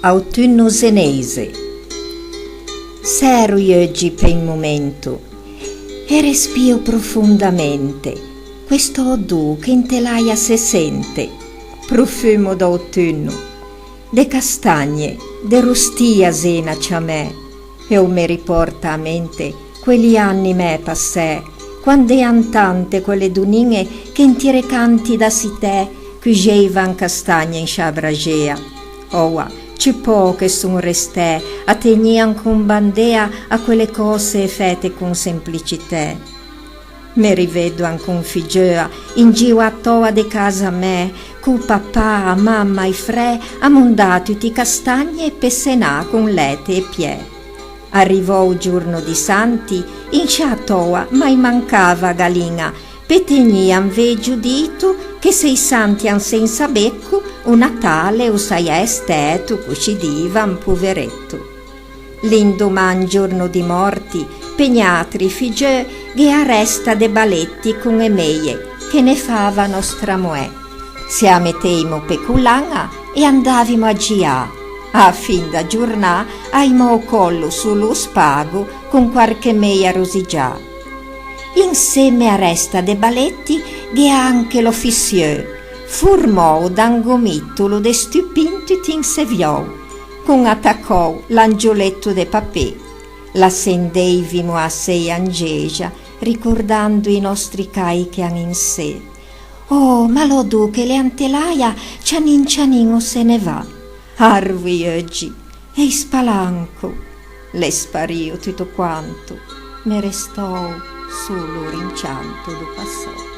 Autunno senese. Sero oggi per un momento e respiro profondamente questo odore che in telaia si sente, profumo d'autunno, de castagne, de rustia sena c'è a me, e mi riporta a mente quegli anni me passè, quando eran tante quelle dunine che in tire canti da sitè cugevan castagne in sciabragea. Ora, c'è poche son resté, attenian con bandea a quelle cose fette con semplicità. Mi rivedo anche un figlio in giro a toa de casa me, cu papà, mamma e fre, amondato ti castagne e pessenà con lete e pie. Arrivò il giorno di Santi, in sciatoa mai mancava galina, petenian ve giudito che sei santian senza becco un Natale o sai esteto cucidivan poveretto. L'indoman giorno di morti, pegnatri figge che arresta de baletti con emeie che ne fava nostra moè. Se ametteimo peculana e andavimo a già, a fin da giornà aimo collo sullo spago con qualche meia rosigià. Insieme a resta de baletti che anche l'officieux formò d'un gomitolo de stupinti t'inseviò, con attaccò l'angioletto de papè, la sendeivimo a sei angegia, ricordando i nostri cai che han in sé. Oh, ma lo do che le antelaia cianin se ne va, arvi oggi, e spalanco, le spario tutto quanto, me restò solo rimpianto do passò.